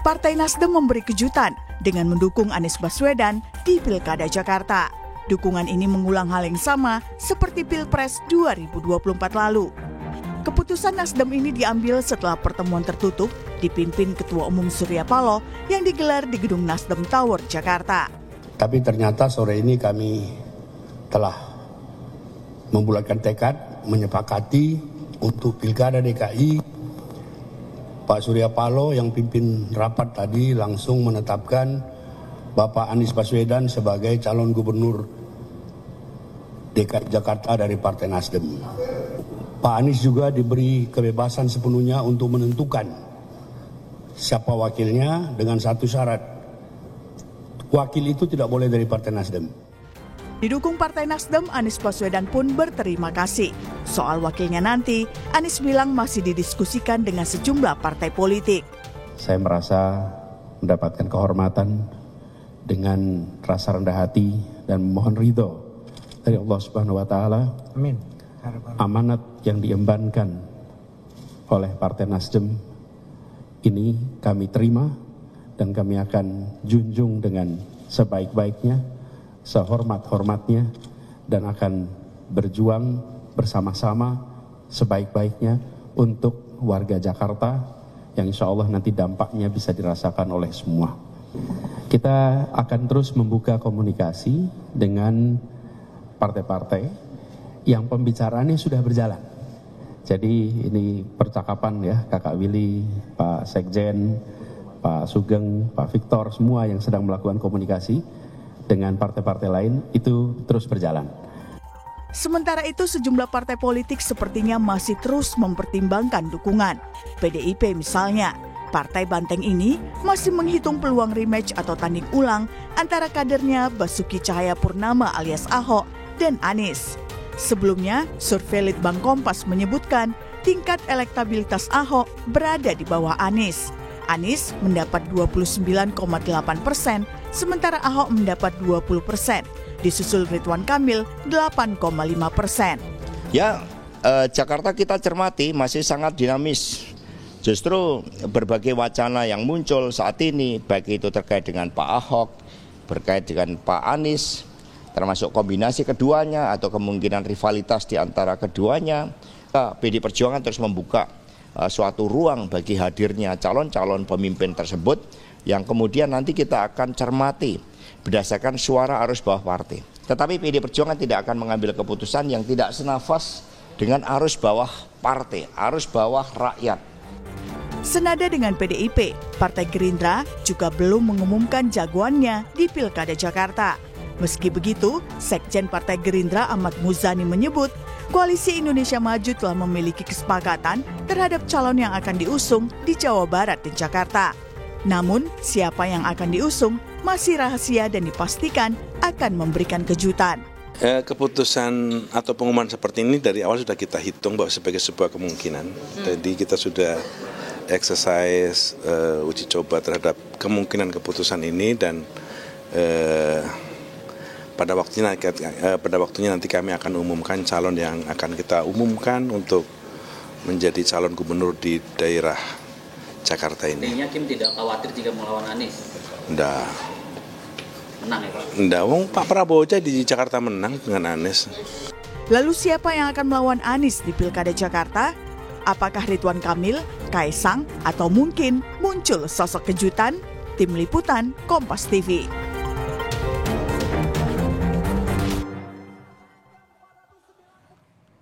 Partai Nasdem memberi kejutan dengan mendukung Anies Baswedan di Pilkada Jakarta. Dukungan ini mengulang hal yang sama seperti Pilpres 2024 lalu. Keputusan Nasdem ini diambil setelah pertemuan tertutup dipimpin Ketua Umum Surya Paloh yang digelar di Gedung Nasdem Tower, Jakarta. Tapi ternyata sore ini kami telah membulatkan tekad, menyepakati untuk Pilkada DKI, Pak Surya Paloh yang pimpin rapat tadi langsung menetapkan Bapak Anies Baswedan sebagai calon gubernur DKI Jakarta dari Partai Nasdem. Pak Anies juga diberi kebebasan sepenuhnya untuk menentukan siapa wakilnya dengan satu syarat. Wakil itu tidak boleh dari Partai Nasdem. Didukung Partai Nasdem, Anies Baswedan pun berterima kasih. Soal wakilnya nanti, Anies bilang masih didiskusikan dengan sejumlah partai politik. Saya merasa mendapatkan kehormatan dengan rasa rendah hati dan memohon ridho dari Allah Subhanahu wa Ta'ala. Amin. Amanat yang diembankan oleh Partai Nasdem ini kami terima dan kami akan junjung dengan sebaik-baiknya, sehormat-hormatnya, dan akan berjuang bersama-sama sebaik-baiknya untuk warga Jakarta yang insya Allah nanti dampaknya bisa dirasakan oleh semua. Kita akan terus membuka komunikasi dengan partai-partai yang pembicaraannya sudah berjalan. Jadi ini percakapan ya, Kakak Willy, Pak Sekjen, Pak Sugeng, Pak Victor, semua yang sedang melakukan komunikasi dengan partai-partai lain itu terus berjalan. Sementara itu sejumlah partai politik sepertinya masih terus mempertimbangkan dukungan. PDIP misalnya, Partai Banteng ini masih menghitung peluang rematch atau tanding ulang antara kadernya Basuki Cahayapurnama alias Ahok dan Anies. Sebelumnya, survei Litbang Kompas menyebutkan tingkat elektabilitas Ahok berada di bawah Anies. Anies mendapat 29,8%, sementara Ahok mendapat 20%, disusul Ridwan Kamil 8,5%. Ya, Jakarta kita cermati masih sangat dinamis. Justru berbagai wacana yang muncul saat ini, baik itu terkait dengan Pak Ahok, berkait dengan Pak Anies, termasuk kombinasi keduanya atau kemungkinan rivalitas di antara keduanya, PD Perjuangan terus membuka suatu ruang bagi hadirnya calon-calon pemimpin tersebut yang kemudian nanti kita akan cermati berdasarkan suara arus bawah partai. Tetapi PD Perjuangan tidak akan mengambil keputusan yang tidak senafas dengan arus bawah partai, arus bawah rakyat. Senada dengan PDIP, Partai Gerindra juga belum mengumumkan jagoannya di Pilkada Jakarta. Meski begitu, Sekjen Partai Gerindra Ahmad Muzani menyebut Koalisi Indonesia Maju telah memiliki kesepakatan terhadap calon yang akan diusung di Jawa Barat dan Jakarta. Namun, siapa yang akan diusung masih rahasia dan dipastikan akan memberikan kejutan. Keputusan atau pengumuman seperti ini dari awal sudah kita hitung bahwa sebagai sebuah kemungkinan. Jadi kita sudah exercise uji coba terhadap kemungkinan keputusan ini dan pada waktunya nanti kami akan umumkan calon yang akan kita umumkan untuk menjadi calon gubernur di daerah Jakarta ini. Artinya Kim tidak khawatir jika melawan Anies? Enggak. Menang ya Pak? Enggak, Pak Prabowo aja di Jakarta menang dengan Anies. Lalu siapa yang akan melawan Anies di Pilkada Jakarta? Apakah Ridwan Kamil, Kaisang, atau mungkin muncul sosok kejutan? Tim Liputan, Kompas TV.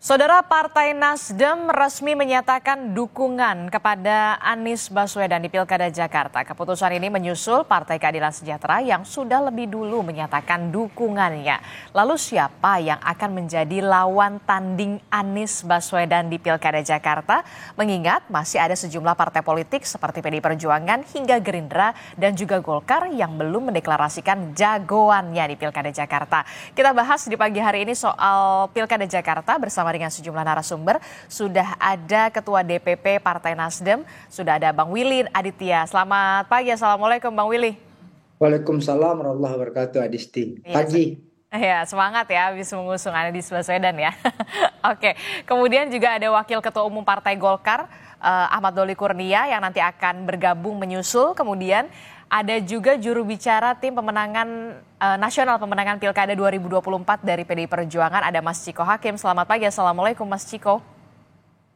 Saudara, Partai Nasdem resmi menyatakan dukungan kepada Anies Baswedan di Pilkada Jakarta. Keputusan ini menyusul Partai Keadilan Sejahtera yang sudah lebih dulu menyatakan dukungannya. Lalu siapa yang akan menjadi lawan tanding Anies Baswedan di Pilkada Jakarta? Mengingat masih ada sejumlah partai politik seperti PDI Perjuangan hingga Gerindra dan juga Golkar yang belum mendeklarasikan jagoannya di Pilkada Jakarta. Kita bahas di pagi hari ini soal Pilkada Jakarta bersama dengan sejumlah narasumber. Sudah ada Ketua DPP Partai Nasdem, sudah ada Bang Willy Aditya. Selamat pagi, Assalamualaikum Bang Willy. Waalaikumsalam warahmatullahi wabarakatuh, Adisti. Pagi. Ya, semangat ya habis mengusung Anies Baswedan ya. Oke, kemudian juga ada Wakil Ketua Umum Partai Golkar, Ahmad Doli Kurnia yang nanti akan bergabung menyusul. Kemudian ada juga juru bicara tim pemenangan nasional pemenangan Pilkada 2024 dari PDI Perjuangan, ada Mas Ciko Hakim. Selamat pagi, Assalamualaikum Mas Ciko.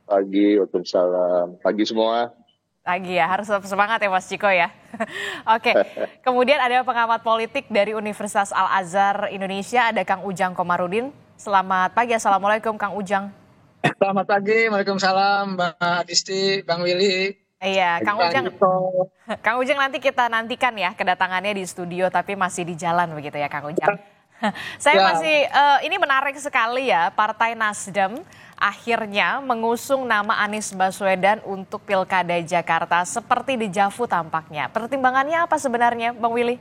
Pagi, waalaikumsalam. Pagi semua. Pagi ya, harus semangat ya Mas Ciko ya. Oke, kemudian ada pengamat politik dari Universitas Al-Azhar Indonesia, ada Kang Ujang Komarudin. Selamat pagi, Assalamualaikum Kang Ujang. Selamat pagi, waalaikumsalam Mbak Adisti, Bang Willy. Iya, Kang Ujang nanti kita nantikan ya kedatangannya di studio, tapi masih di jalan begitu ya Kang Ujang. Ini menarik sekali ya, Partai Nasdem akhirnya mengusung nama Anies Baswedan untuk Pilkada Jakarta, seperti dejavu tampaknya. Pertimbangannya apa sebenarnya, Bang Willy?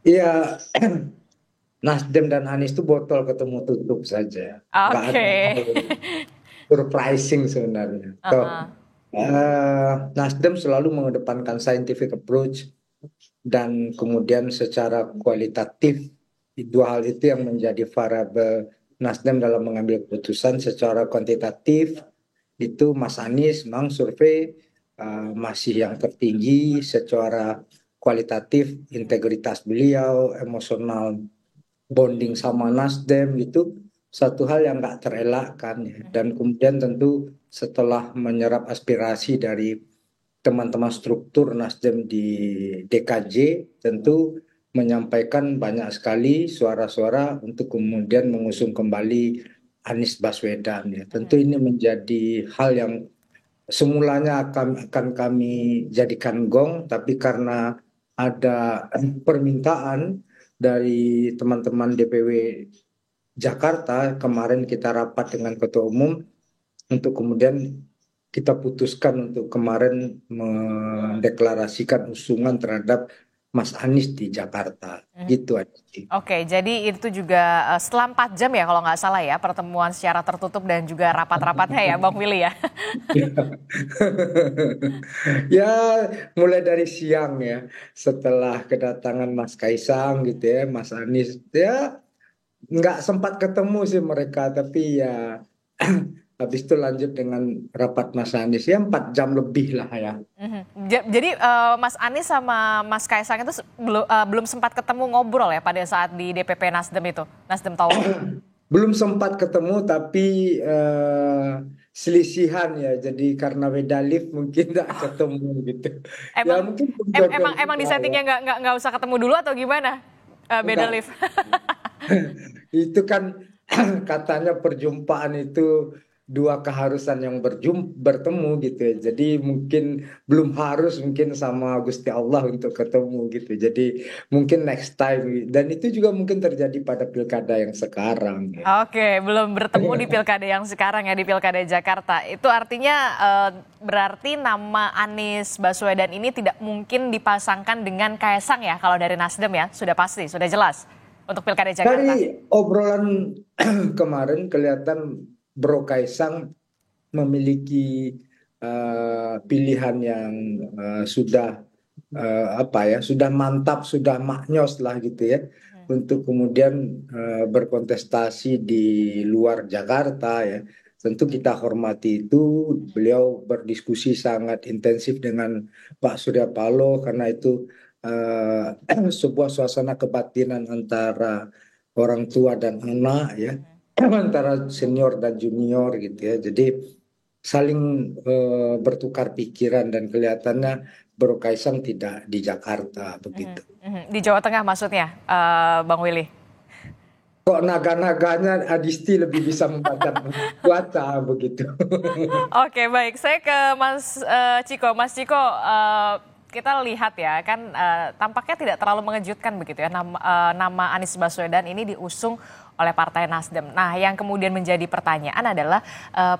Iya, Nasdem dan Anies itu botol ketemu tutup saja. Oke. Surprising sebenarnya. Nasdem selalu mengedepankan scientific approach dan kemudian secara kualitatif, dua hal itu yang menjadi variabel Nasdem dalam mengambil keputusan. Secara kuantitatif itu Mas Anies memang survei masih yang tertinggi. Secara kualitatif integritas beliau, emosional bonding sama Nasdem itu satu hal yang nggak terelakkan ya. Dan kemudian tentu setelah menyerap aspirasi dari teman-teman struktur Nasdem di DKJ, tentu menyampaikan banyak sekali suara-suara untuk kemudian mengusung kembali Anies Baswedan ya. Tentu ini menjadi hal yang semulanya akan kami jadikan gong, tapi karena ada permintaan dari teman-teman DPW Jakarta, kemarin kita rapat dengan Ketua Umum untuk kemudian kita putuskan untuk kemarin mendeklarasikan usungan terhadap Mas Anies di Jakarta. Gitu aja. Oke, jadi itu juga setelah 4 jam ya kalau nggak salah ya, pertemuan secara tertutup dan juga rapat-rapatnya ya Bang Willy ya. Ya, mulai dari siang ya, setelah kedatangan Mas Kaisang gitu ya, Mas Anies ya nggak sempat ketemu sih mereka, tapi ya habis itu lanjut dengan rapat Mas Anies ya 4 jam lebih lah ya. Jadi Mas Anies sama Mas Kaisang itu belum sempat ketemu ngobrol ya pada saat di DPP Nasdem itu, Nasdem tahu? Belum sempat ketemu, tapi selisihan ya, jadi karena beda lift mungkin nggak ketemu gitu. Emang, ya, mungkin emang di settingnya nggak usah ketemu dulu atau gimana? Beda lift. Itu kan katanya perjumpaan itu dua keharusan yang bertemu gitu ya. Jadi mungkin belum harus mungkin sama Gusti Allah untuk ketemu gitu. Jadi mungkin next time, dan itu juga mungkin terjadi pada pilkada yang sekarang ya. Oke, belum bertemu di pilkada yang sekarang ya, di Pilkada Jakarta. Itu artinya berarti nama Anies Baswedan ini tidak mungkin dipasangkan dengan Kaisang ya kalau dari Nasdem ya, sudah pasti, sudah jelas untuk Pilkada Jakarta. Dari obrolan kemarin kelihatan Bro Kaisang memiliki pilihan yang sudah sudah mantap, sudah maknyos lah gitu ya, untuk kemudian berkontestasi di luar Jakarta ya. Tentu kita hormati itu. Beliau berdiskusi sangat intensif dengan Pak Surya Paloh karena itu sebuah suasana kebatinan antara orang tua dan anak ya, antara senior dan junior gitu ya. Jadi saling bertukar pikiran dan kelihatannya Bro Kaisang tidak di Jakarta begitu. Di Jawa Tengah maksudnya, Bang Willy? Kok naga-naganya Adisti lebih bisa membaca kuota begitu. Oke, baik. Saya ke Mas Ciko. Mas Ciko, kita lihat ya kan tampaknya tidak terlalu mengejutkan begitu ya, nama Anies Baswedan ini diusung oleh Partai Nasdem. Nah, yang kemudian menjadi pertanyaan adalah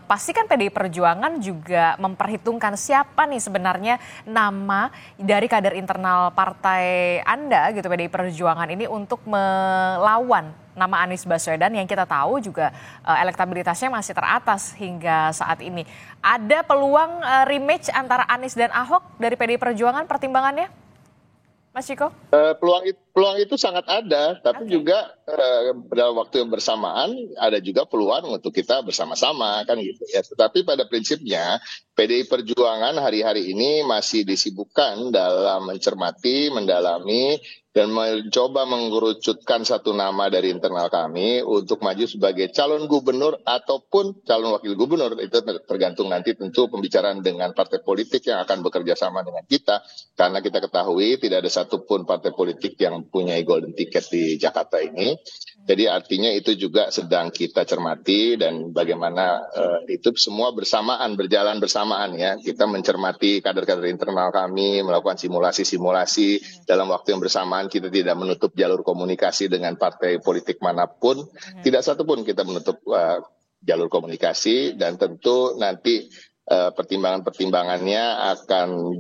pasti kan PDI Perjuangan juga memperhitungkan siapa nih sebenarnya nama dari kader internal partai Anda gitu, PDI Perjuangan ini, untuk melawan nama Anies Baswedan yang kita tahu juga elektabilitasnya masih teratas hingga saat ini. Ada peluang rematch antara Anies dan Ahok dari PDI Perjuangan, pertimbangannya, Mas Ciko? peluang itu sangat ada, tapi juga dalam waktu yang bersamaan ada juga peluang untuk kita bersama-sama kan gitu ya. Tetapi pada prinsipnya PDI Perjuangan hari-hari ini masih disibukkan dalam mencermati, mendalami, dan mencoba mengerucutkan satu nama dari internal kami untuk maju sebagai calon gubernur ataupun calon wakil gubernur. Itu tergantung nanti tentu pembicaraan dengan partai politik yang akan bekerja sama dengan kita. Karena kita ketahui tidak ada satupun partai politik yang mempunyai golden ticket di Jakarta ini. Jadi artinya itu juga sedang kita cermati dan bagaimana itu semua bersamaan, berjalan bersamaan ya. Kita mencermati kader-kader internal kami, melakukan simulasi-simulasi dalam waktu yang bersamaan. Kita tidak menutup jalur komunikasi dengan partai politik manapun. Tidak satupun kita menutup jalur komunikasi dan tentu nanti pertimbangan-pertimbangannya akan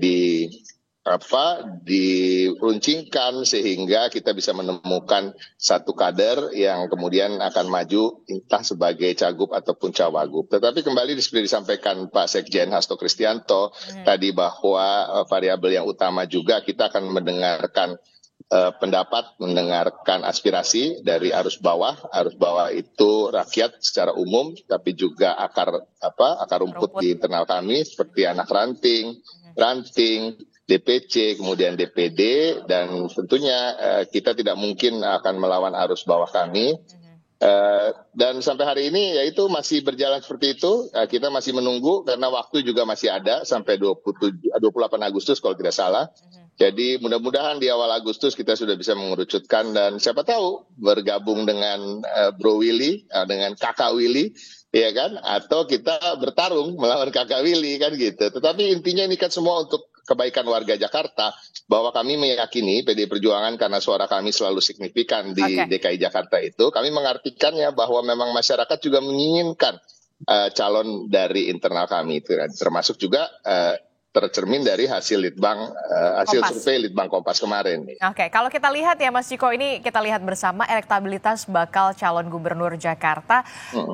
diruncingkan sehingga kita bisa menemukan satu kader yang kemudian akan maju entah sebagai cagup ataupun cawagup. Tetapi kembali seperti disampaikan Pak Sekjen Hasto Kristianto tadi bahwa variabel yang utama juga kita akan mendengarkan pendapat, mendengarkan aspirasi dari arus bawah. Arus bawah itu rakyat secara umum, tapi juga akar rumput di internal kami seperti anak ranting, DPC, kemudian DPD, dan tentunya kita tidak mungkin akan melawan arus bawah kami. Dan sampai hari ini yaitu masih berjalan seperti itu. Kita masih menunggu karena waktu juga masih ada sampai 28 Agustus kalau tidak salah. Jadi mudah-mudahan di awal Agustus kita sudah bisa mengerucutkan dan siapa tahu bergabung dengan Bro Willy, dengan Kakak Willy, ya kan? Atau kita bertarung melawan Kakak Willy kan gitu. Tetapi intinya ini kan semua untuk kebaikan warga Jakarta, bahwa kami meyakini PDI Perjuangan karena suara kami selalu signifikan di DKI Jakarta itu, kami mengartikannya bahwa memang masyarakat juga menginginkan calon dari internal kami itu, termasuk juga tercermin dari hasil survei Litbang Kompas kemarin. Oke, kalau kita lihat ya Mas Ciko, ini kita lihat bersama elektabilitas bakal calon gubernur Jakarta.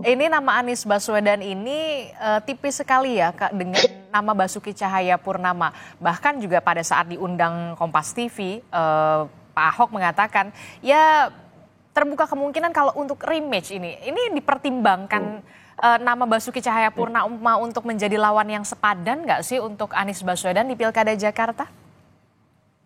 Ini nama Anies Baswedan ini tipis sekali ya dengan nama Basuki Cahayapurnama. Bahkan juga pada saat diundang Kompas TV, Pak Ahok mengatakan ya terbuka kemungkinan kalau untuk rematch ini dipertimbangkan nama Basuki Cahayapurnama untuk menjadi lawan yang sepadan nggak sih untuk Anies Baswedan di Pilkada Jakarta?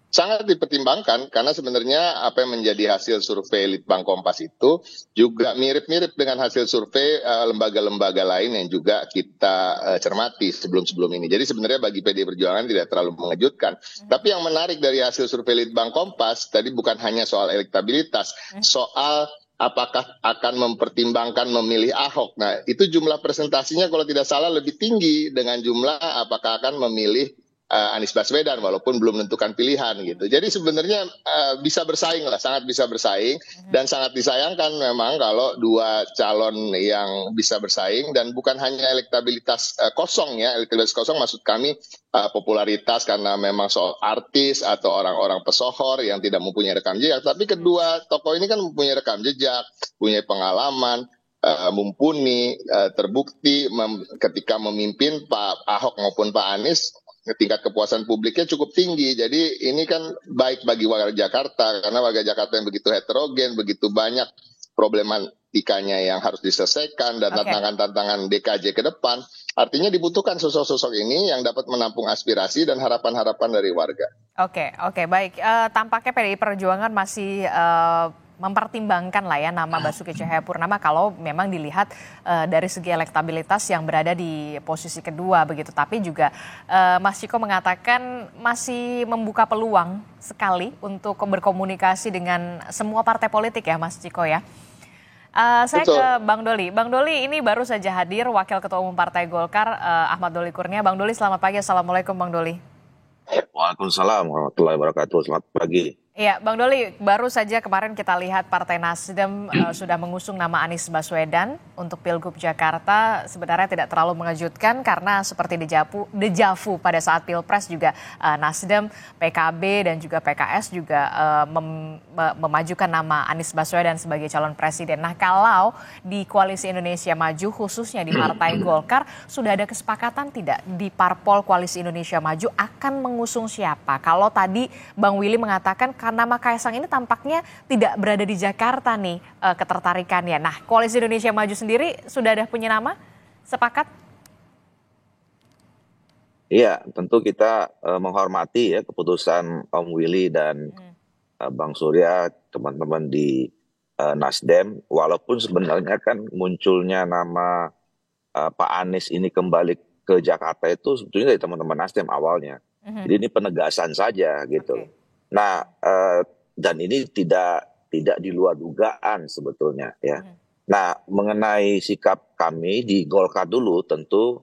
Sangat dipertimbangkan karena sebenarnya apa yang menjadi hasil survei Litbang Kompas itu juga mirip-mirip dengan hasil survei lembaga-lembaga lain yang juga kita cermati sebelum-sebelum ini. Jadi sebenarnya bagi PDI Perjuangan tidak terlalu mengejutkan. Tapi yang menarik dari hasil survei Litbang Kompas tadi bukan hanya soal elektabilitas, soal apakah akan mempertimbangkan memilih Ahok. Nah, itu jumlah presentasinya kalau tidak salah lebih tinggi dengan jumlah apakah akan memilih Anies Baswedan walaupun belum menentukan pilihan gitu. Jadi sebenarnya bisa bersaing lah, sangat bisa bersaing dan sangat disayangkan memang kalau dua calon yang bisa bersaing dan bukan hanya elektabilitas kosong ya, elektabilitas kosong maksud kami popularitas karena memang soal artis atau orang-orang pesohor yang tidak mempunyai rekam jejak, tapi kedua tokoh ini kan mempunyai rekam jejak, punya pengalaman, mumpuni, terbukti ketika memimpin Pak Ahok maupun Pak Anies. Tingkat kepuasan publiknya cukup tinggi. Jadi ini kan baik bagi warga Jakarta karena warga Jakarta yang begitu heterogen, begitu banyak problematikanya yang harus diselesaikan dan tantangan-tantangan DKJ ke depan. Artinya dibutuhkan sosok-sosok ini yang dapat menampung aspirasi dan harapan-harapan dari warga. Oke, baik. Tampaknya PDI Perjuangan masih mempertimbangkan lah ya nama Basuki Cahayapurnama kalau memang dilihat dari segi elektabilitas yang berada di posisi kedua begitu. Tapi juga Mas Ciko mengatakan masih membuka peluang sekali untuk berkomunikasi dengan semua partai politik ya Mas Ciko ya. Saya ke Bang Doli. Bang Doli ini baru saja hadir Wakil Ketua Umum Partai Golkar Ahmad Doli Kurnia. Bang Doli selamat pagi. Assalamualaikum Bang Doli. Waalaikumsalam warahmatullahi wabarakatuh. Selamat pagi. Iya, Bang Doli, baru saja kemarin kita lihat Partai Nasdem sudah mengusung nama Anies Baswedan untuk Pilgub Jakarta. Sebenarnya tidak terlalu mengejutkan karena seperti dejavu pada saat Pilpres juga Nasdem, PKB dan juga PKS juga memajukan nama Anies Baswedan sebagai calon presiden. Nah, kalau di Koalisi Indonesia Maju khususnya di Partai Golkar sudah ada kesepakatan tidak di Parpol Koalisi Indonesia Maju akan mengusung siapa? Kalau tadi Bang Willy mengatakan nama Kaisang ini tampaknya tidak berada di Jakarta nih ketertarikannya. Nah, Koalisi Indonesia Maju sendiri sudah ada punya nama? Sepakat? Iya, tentu kita menghormati ya keputusan Om Willy dan Bang Surya, teman-teman di Nasdem, walaupun sebenarnya kan munculnya nama Pak Anies ini kembali ke Jakarta itu sebetulnya dari teman-teman Nasdem awalnya. Jadi ini penegasan saja gitu. Nah, dan ini tidak di luar dugaan sebetulnya ya. Nah, mengenai sikap kami di Golkar dulu, tentu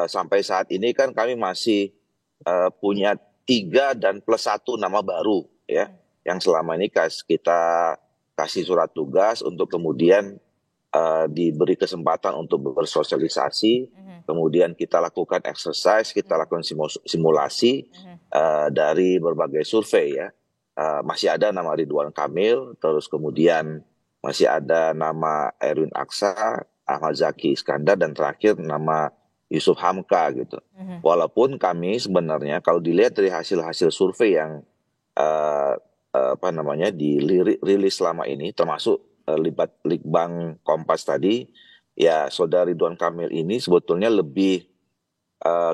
sampai saat ini kan kami masih punya 3 dan plus 1 nama baru ya, yang selama ini kita kasih surat tugas untuk kemudian diberi kesempatan untuk bersosialisasi, kemudian kita lakukan exercise, kita lakukan simulasi dari berbagai survei ya. Masih ada nama Ridwan Kamil, terus kemudian masih ada nama Erwin Aksa, Ahmad Zaki Iskandar, dan terakhir nama Yusuf Hamka gitu. Walaupun kami sebenarnya kalau dilihat dari hasil-hasil survei yang dirilis selama ini, termasuk Litbang Kompas tadi, ya Saudara Ridwan Kamil ini sebetulnya lebih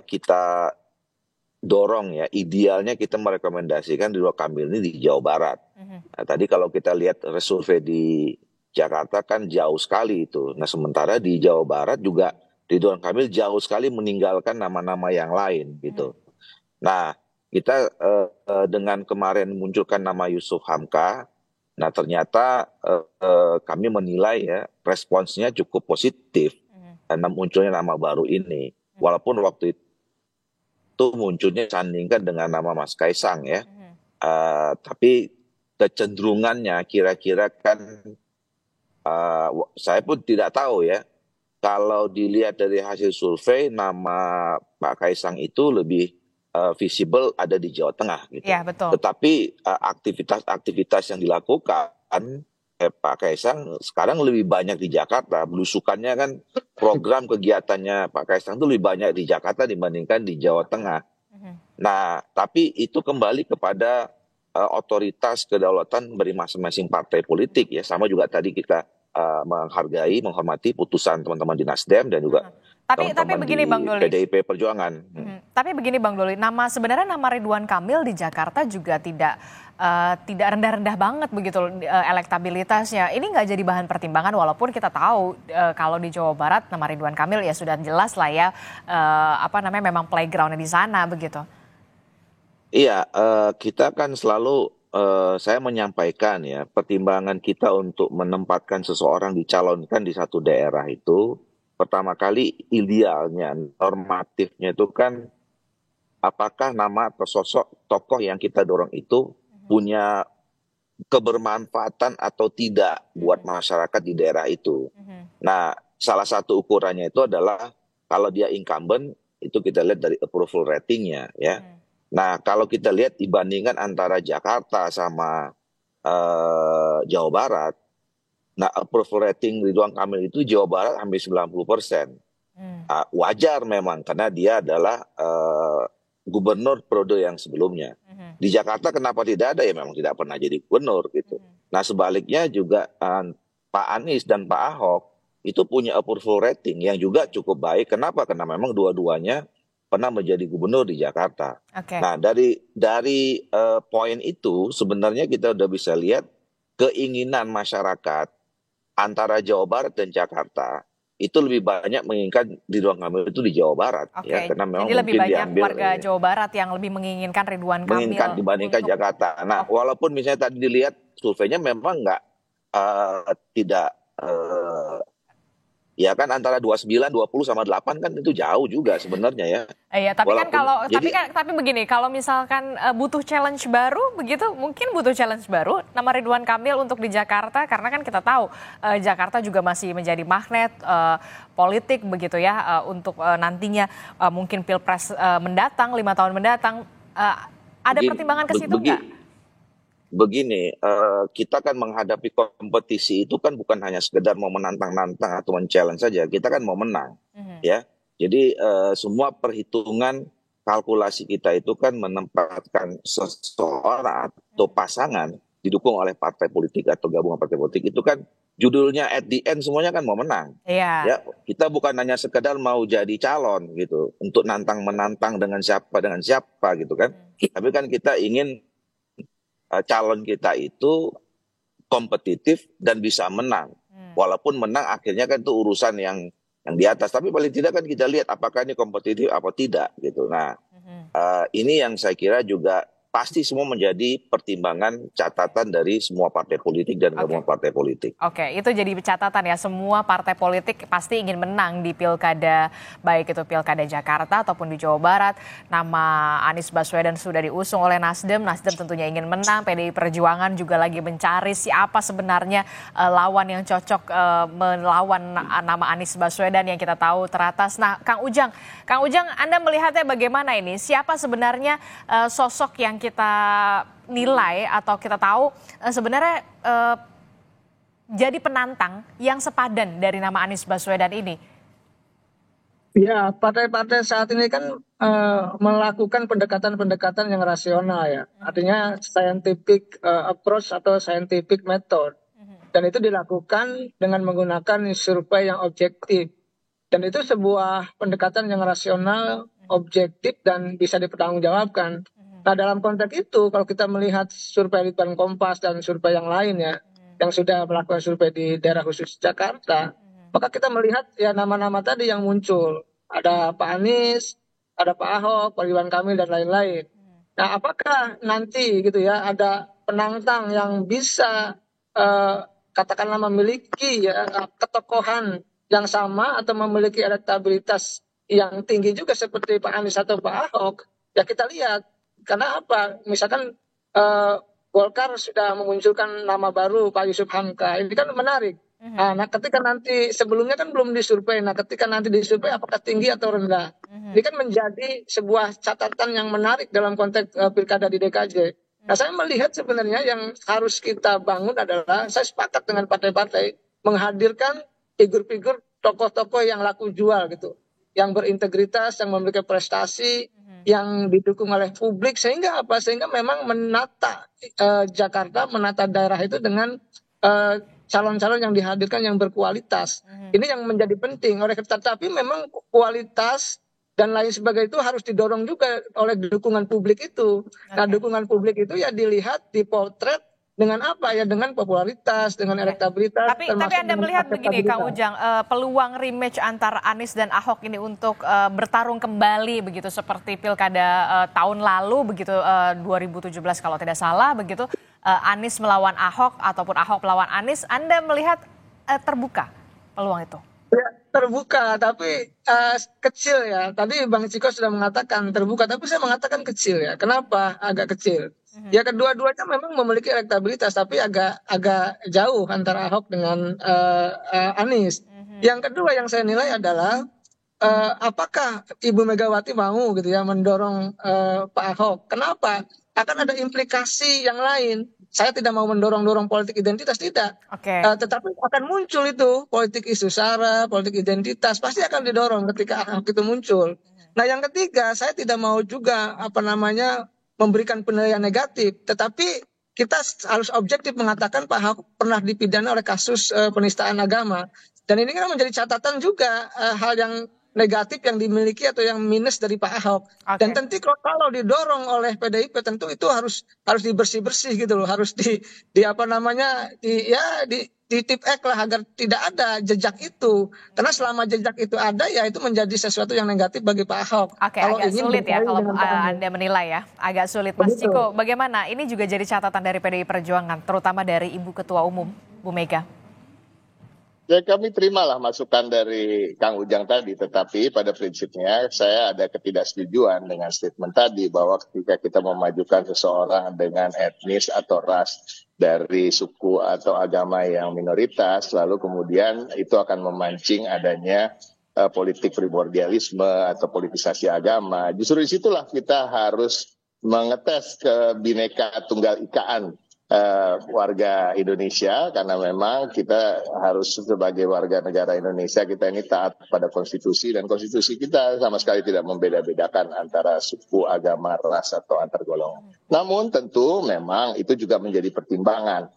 kita dorong ya, idealnya kita merekomendasikan Ridwan Kamil ini di Jawa Barat. Nah, tadi kalau kita lihat resurvei di Jakarta kan jauh sekali itu. Nah, sementara di Jawa Barat juga Ridwan Kamil jauh sekali meninggalkan nama-nama yang lain gitu. Nah, kita dengan kemarin munculkan nama Yusuf Hamka, nah ternyata kami menilai ya responsnya cukup positif karena munculnya nama baru ini. Walaupun waktu itu munculnya sandingkan dengan nama Mas Kaisang ya, tapi kecenderungannya kira-kira kan saya pun tidak tahu ya. Kalau dilihat dari hasil survei, nama Pak Kaisang itu lebih visible ada di Jawa Tengah gitu. Ya, betul. Tetapi aktivitas yang dilakukan Pak Kaisang sekarang lebih banyak di Jakarta. Belusukannya kan program kegiatannya Pak Kaisang itu lebih banyak di Jakarta dibandingkan di Jawa Tengah. Nah, tapi itu kembali kepada otoritas kedaulatan dari masing-masing partai politik ya. Sama juga tadi kita menghormati putusan teman-teman di Nasdem dan juga tapi begini Bang Doli, PDIP Perjuangan. Tapi begini Bang Doli, sebenarnya nama Ridwan Kamil di Jakarta juga tidak rendah-rendah banget begitu elektabilitasnya. Ini nggak jadi bahan pertimbangan walaupun kita tahu kalau di Jawa Barat nama Ridwan Kamil ya sudah jelas lah ya memang playgroundnya di sana begitu. Iya, kita kan selalu saya menyampaikan ya pertimbangan kita untuk menempatkan seseorang dicalonkan di satu daerah itu. Pertama kali idealnya, normatifnya itu kan apakah nama atau sosok tokoh yang kita dorong itu punya kebermanfaatan atau tidak buat masyarakat di daerah itu. Nah, salah satu ukurannya itu adalah kalau dia incumbent, itu kita lihat dari approval ratingnya ya. Nah, kalau kita lihat dibandingkan antara Jakarta sama Jawa Barat, nah approval rating Ridwan Kamil itu Jawa Barat hampir 90%. Wajar memang karena dia adalah gubernur periode yang sebelumnya. Di Jakarta kenapa tidak ada ya memang tidak pernah jadi gubernur gitu. Nah sebaliknya juga Pak Anies dan Pak Ahok itu punya approval rating yang juga cukup baik. Kenapa? Karena memang dua-duanya pernah menjadi gubernur di Jakarta. Nah dari poin itu sebenarnya kita udah bisa lihat keinginan masyarakat antara Jawa Barat dan Jakarta itu lebih banyak menginginkan Ridwan Kamil itu di Jawa Barat ya, karena memang jadi lebih banyak warga Jawa Barat yang lebih menginginkan Ridwan Kamil dibandingkan Jakarta. Nah, walaupun misalnya tadi dilihat surveinya memang tidak ya kan antara 29, 20 sama 8 kan itu jauh juga sebenarnya ya. Iya, tapi walaupun, tapi begini, kalau misalkan butuh challenge baru begitu, mungkin butuh challenge baru nama Ridwan Kamil untuk di Jakarta karena kan kita tahu Jakarta juga masih menjadi magnet politik begitu ya untuk nantinya mungkin Pilpres mendatang 5 tahun mendatang ada pertimbangan ke situ nggak? Begini, kita kan menghadapi kompetisi itu kan bukan hanya sekedar mau menantang-nantang atau men-challenge saja, kita kan mau menang, ya. Jadi semua perhitungan kalkulasi kita itu kan menempatkan seseorang atau pasangan didukung oleh partai politik atau gabungan partai politik itu kan judulnya at the end semuanya kan mau menang. Iya. Ya, kita bukan hanya sekedar mau jadi calon gitu untuk menantang dengan siapa gitu kan. Tapi kan kita ingin calon kita itu kompetitif dan bisa menang. Walaupun menang akhirnya kan itu urusan yang di atas, tapi paling tidak kan kita lihat apakah ini kompetitif apa tidak gitu. Nah, ini yang saya kira juga pasti semua menjadi pertimbangan catatan dari semua partai politik dan gabungan partai politik. Oke, itu jadi catatan ya, semua partai politik pasti ingin menang di pilkada, baik itu pilkada Jakarta ataupun di Jawa Barat. Nama Anies Baswedan sudah diusung oleh Nasdem tentunya ingin menang, PDI Perjuangan juga lagi mencari siapa sebenarnya lawan yang cocok melawan nama Anies Baswedan yang kita tahu teratas. Nah, Kang Ujang Anda melihatnya bagaimana ini? Siapa sebenarnya sosok yang kita nilai atau kita tahu sebenarnya jadi penantang yang sepadan dari nama Anies Baswedan ini? Ya, partai-partai saat ini kan melakukan pendekatan-pendekatan yang rasional ya. Artinya scientific approach atau scientific method. Dan itu dilakukan dengan menggunakan survei yang objektif. Dan itu sebuah pendekatan yang rasional, objektif, dan bisa dipertanggungjawabkan. Nah, dalam konteks itu, kalau kita melihat survei Litbang Kompas dan survei yang lain ya, yang sudah melakukan survei di daerah khusus Jakarta, maka kita melihat ya nama-nama tadi yang muncul. Ada Pak Anies, ada Pak Ahok, Pak Ridwan Kamil, dan lain-lain. Nah, apakah nanti gitu ya ada penantang yang bisa katakanlah memiliki ya ketokohan yang sama atau memiliki elektabilitas yang tinggi juga seperti Pak Anies atau Pak Ahok? Ya kita lihat. Karena apa? Misalkan Golkar sudah memunculkan nama baru Pak Yusuf Hamka. Ini kan menarik. Nah, ketika nanti sebelumnya kan belum disurvei. Nah, ketika nanti disurvei apakah tinggi atau rendah? Ini kan menjadi sebuah catatan yang menarik dalam konteks pilkada di DKJ. Nah, saya melihat sebenarnya yang harus kita bangun adalah, saya sepakat dengan partai-partai menghadirkan figur-figur tokoh-tokoh yang laku jual gitu, yang berintegritas, yang memiliki prestasi, yang didukung oleh publik, sehingga apa? Sehingga memang menata Jakarta, menata daerah itu dengan calon-calon yang dihadirkan yang berkualitas. Ini yang menjadi penting. Tetapi memang kualitas dan lain sebagainya itu harus didorong juga oleh dukungan publik itu. Nah, dukungan publik itu ya dilihat, dipotret dengan apa ya, dengan popularitas, dengan elektabilitas. Tapi Anda melihat begini, Kang Ujang, peluang rematch antara Anies dan Ahok ini untuk bertarung kembali begitu seperti pilkada tahun lalu begitu 2017 kalau tidak salah begitu, Anies melawan Ahok ataupun Ahok melawan Anies, Anda melihat terbuka peluang itu? Ya, terbuka tapi kecil ya. Tadi Bang Ciko sudah mengatakan terbuka, tapi saya mengatakan kecil ya. Kenapa agak kecil? Ya, kedua-duanya memang memiliki elektabilitas, tapi agak jauh antara Ahok dengan Anies. Yang kedua yang saya nilai adalah apakah Ibu Megawati mau gitu ya mendorong Pak Ahok? Kenapa? Akan ada implikasi yang lain. Saya tidak mau mendorong politik identitas, tidak. Tetapi akan muncul itu politik isu sara, politik identitas pasti akan didorong ketika Ahok itu muncul. Nah, yang ketiga, saya tidak mau juga memberikan penilaian negatif, tetapi kita harus objektif mengatakan Pak Ahok pernah dipidana oleh kasus penistaan agama, dan ini kan menjadi catatan juga hal yang negatif yang dimiliki atau yang minus dari Pak Ahok. Dan tentu kalau didorong oleh PDIP tentu itu harus dibersih-bersih gitu loh, harus di tip X lah agar tidak ada jejak itu. Karena selama jejak itu ada ya itu menjadi sesuatu yang negatif bagi Pak Ahok. Agak sulit ya kalau Anda menilai ya, agak sulit. Mas Ciko, bagaimana? Ini juga jadi catatan dari PDI Perjuangan, terutama dari Ibu Ketua Umum, Bu Mega. Ya, kami terimalah masukan dari Kang Ujang tadi, tetapi pada prinsipnya saya ada ketidaksetujuan dengan statement tadi bahwa ketika kita memajukan seseorang dengan etnis atau ras dari suku atau agama yang minoritas, lalu kemudian itu akan memancing adanya politik primordialisme atau politisasi agama. Justru disitulah kita harus mengetes kebinekaan tunggal ikaan warga Indonesia, karena memang kita harus sebagai warga negara Indonesia, kita ini taat pada konstitusi, dan konstitusi kita sama sekali tidak membeda-bedakan antara suku, agama, ras, atau antar golongan. Namun tentu memang itu juga menjadi pertimbangan.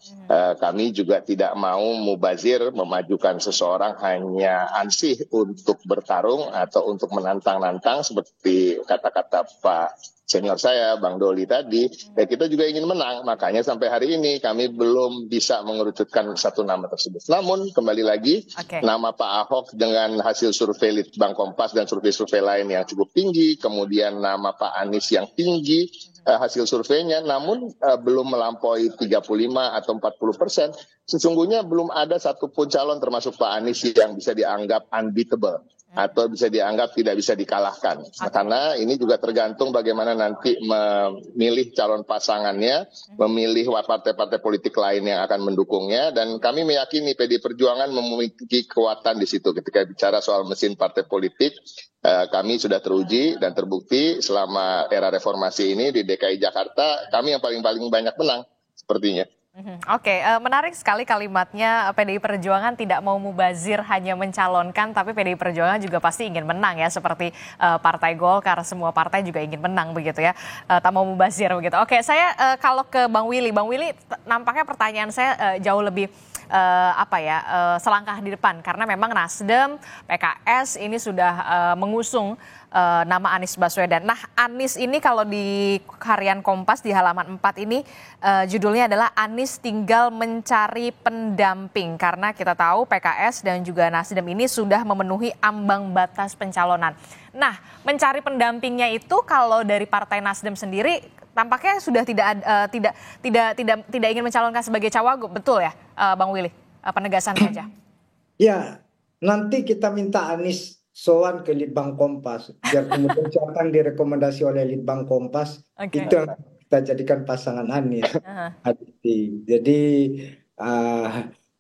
Kami juga tidak mau mubazir memajukan seseorang hanya ansih untuk bertarung atau untuk menantang-nantang seperti kata-kata Pak senior saya, Bang Doli tadi, ya kita juga ingin menang. Makanya sampai hari ini kami belum bisa mengerucutkan satu nama tersebut. Namun kembali lagi, nama Pak Ahok dengan hasil survei Litbang Kompas dan survei-survei lain yang cukup tinggi, kemudian nama Pak Anies yang tinggi hasil surveinya, namun belum melampaui 35 atau 40%. Sesungguhnya belum ada satupun calon termasuk Pak Anies yang bisa dianggap unbeatable atau bisa dianggap tidak bisa dikalahkan. Karena ini juga tergantung bagaimana nanti memilih calon pasangannya, memilih partai-partai politik lain yang akan mendukungnya, dan kami meyakini PDI Perjuangan memiliki kekuatan di situ. Ketika bicara soal mesin partai politik, kami sudah teruji dan terbukti selama era reformasi ini di DKI Jakarta, kami yang paling banyak menang sepertinya. Oke, menarik sekali kalimatnya PDI Perjuangan tidak mau mubazir hanya mencalonkan, tapi PDI Perjuangan juga pasti ingin menang ya, seperti Partai Golkar, semua partai juga ingin menang begitu ya, tak mau mubazir begitu. Oke, saya kalau ke Bang Willy nampaknya pertanyaan saya jauh lebih selangkah di depan, karena memang Nasdem, PKS ini sudah mengusung nama Anies Baswedan. Nah, Anies ini kalau di harian Kompas di halaman 4 ini judulnya adalah Anies tinggal mencari pendamping, karena kita tahu PKS dan juga Nasdem ini sudah memenuhi ambang batas pencalonan. Nah, mencari pendampingnya itu kalau dari Partai Nasdem sendiri tampaknya sudah tidak ingin mencalonkan sebagai cawagup, betul ya, Bang Willy? Penegasan saja. Ya, nanti kita minta Anies soan ke Litbang Kompas, biar kemudian siapa yang direkomendasi oleh Litbang Kompas, itu yang kita jadikan pasangan Anies. Jadi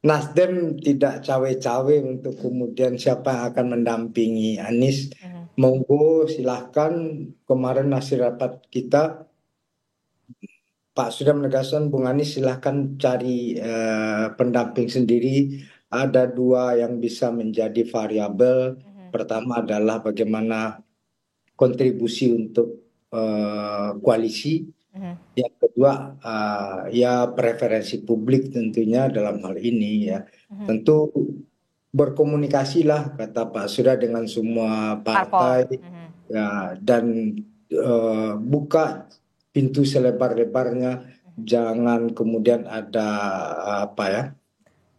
Nasdem tidak cawe-cawe untuk kemudian siapa yang akan mendampingi Anies. Monggo silahkan, kemarin hasil rapat kita Pak sudah menegaskan Bung Anies silahkan cari pendamping sendiri. Ada dua yang bisa menjadi variabel. Pertama adalah bagaimana kontribusi untuk koalisi. Yang kedua ya preferensi publik tentunya dalam hal ini ya. Tentu berkomunikasilah kata Pak Surya dengan semua partai ya, dan buka pintu selebar-lebarnya, jangan kemudian ada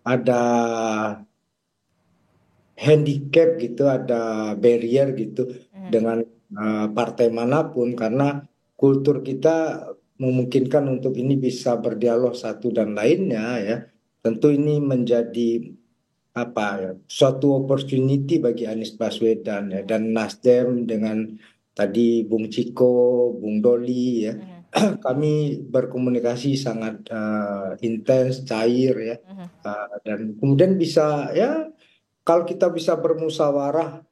ada handicap gitu, ada barrier gitu dengan partai manapun, karena kultur kita memungkinkan untuk ini bisa berdialog satu dan lainnya ya. Tentu ini menjadi suatu opportunity bagi Anies Baswedan ya, dan Nasdem dengan tadi Bung Ciko, Bung Doli ya, kami berkomunikasi sangat intens, cair ya, dan kemudian bisa ya, kalau kita bisa bermusyawarah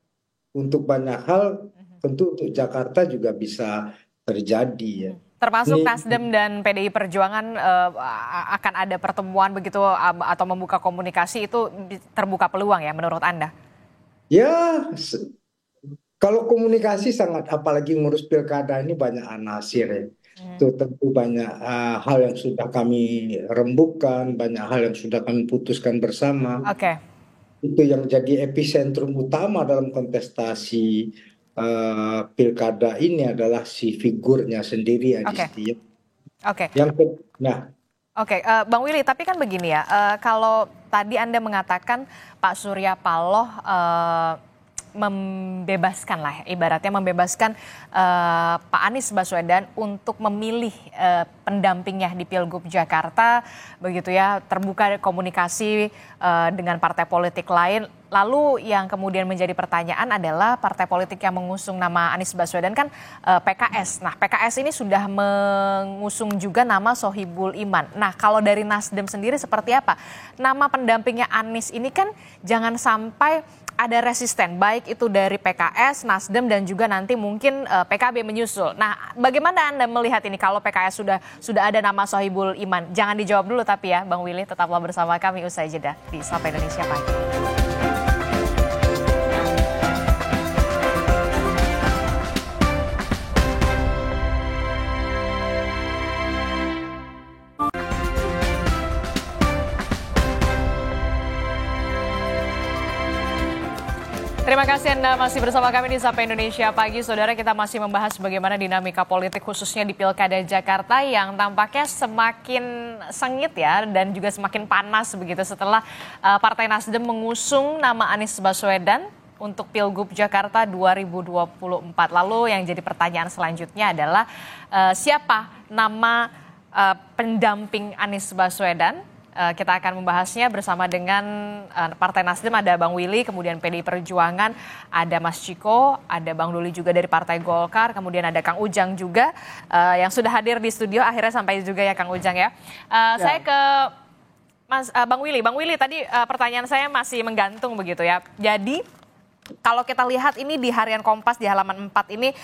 untuk banyak hal, tentu untuk Jakarta juga bisa terjadi ya. Termasuk Nasdem dan PDI Perjuangan akan ada pertemuan begitu atau membuka komunikasi, itu terbuka peluang ya menurut Anda? Ya, kalau komunikasi sangat, apalagi ngurus pilkada ini banyak anasir ya. Itu tentu banyak hal yang sudah kami rembukan, banyak hal yang sudah kami putuskan bersama. Itu yang jadi epicentrum utama dalam kontestasi pilkada ini adalah si figurnya sendiri, Adisti. Bang Willy, tapi kan begini ya, kalau tadi Anda mengatakan Pak Surya Paloh membebaskan lah, ibaratnya membebaskan Pak Anies Baswedan untuk memilih pendampingnya di Pilgub Jakarta, begitu ya, terbuka komunikasi dengan partai politik lain. Lalu yang kemudian menjadi pertanyaan adalah partai politik yang mengusung nama Anies Baswedan kan PKS. Nah, PKS ini sudah mengusung juga nama Sohibul Iman. Nah, kalau dari Nasdem sendiri seperti apa? Nama pendampingnya Anies ini kan jangan sampai ada resisten, baik itu dari PKS, Nasdem, dan juga nanti mungkin PKB menyusul. Nah, bagaimana Anda melihat ini kalau PKS sudah ada nama Sohibul Iman? Jangan dijawab dulu tapi ya, Bang Willy, tetaplah bersama kami usai jeda di Sapa Indonesia Pagi. Terima kasih Anda masih bersama kami di Sapa Indonesia Pagi. Saudara, kita masih membahas bagaimana dinamika politik khususnya di Pilkada Jakarta yang tampaknya semakin sengit ya dan juga semakin panas begitu setelah Partai Nasdem mengusung nama Anies Baswedan untuk Pilgub Jakarta 2024. Lalu yang jadi pertanyaan selanjutnya adalah siapa nama pendamping Anies Baswedan? Kita akan membahasnya bersama dengan Partai Nasdem, ada Bang Willy, kemudian PDI Perjuangan, ada Mas Ciko, ada Bang Doli juga dari Partai Golkar, kemudian ada Kang Ujang juga yang sudah hadir di studio, akhirnya sampai juga ya Kang Ujang ya. Saya ke Bang Willy. Bang Willy, tadi pertanyaan saya masih menggantung begitu ya. Jadi kalau kita lihat ini di Harian Kompas di halaman 4 ini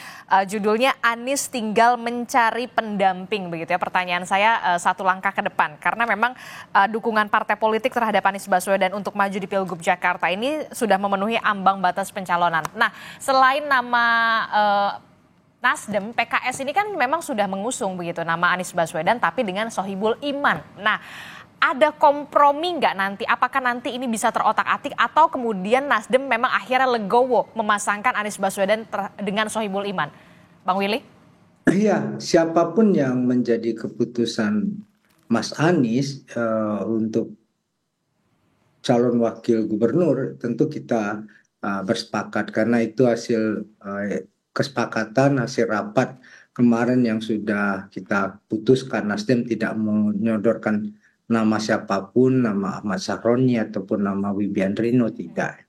judulnya Anies tinggal mencari pendamping begitu ya. Pertanyaan saya satu langkah ke depan karena memang dukungan partai politik terhadap Anies Baswedan untuk maju di Pilgub Jakarta ini sudah memenuhi ambang batas pencalonan. Nah, selain nama Nasdem, PKS ini kan memang sudah mengusung begitu nama Anies Baswedan tapi dengan Sohibul Iman. Nah, ada kompromi nggak nanti? Apakah nanti ini bisa terotak-atik atau kemudian Nasdem memang akhirnya legowo memasangkan Anies Baswedan dengan Sohibul Iman? Bang Willy? Iya, siapapun yang menjadi keputusan Mas Anies untuk calon wakil gubernur, tentu kita bersepakat karena itu hasil kesepakatan, hasil rapat kemarin yang sudah kita putuskan. Nasdem tidak menyodorkan nama siapapun, nama Ahmad Sahroni ataupun nama Wibiandrino, tidak.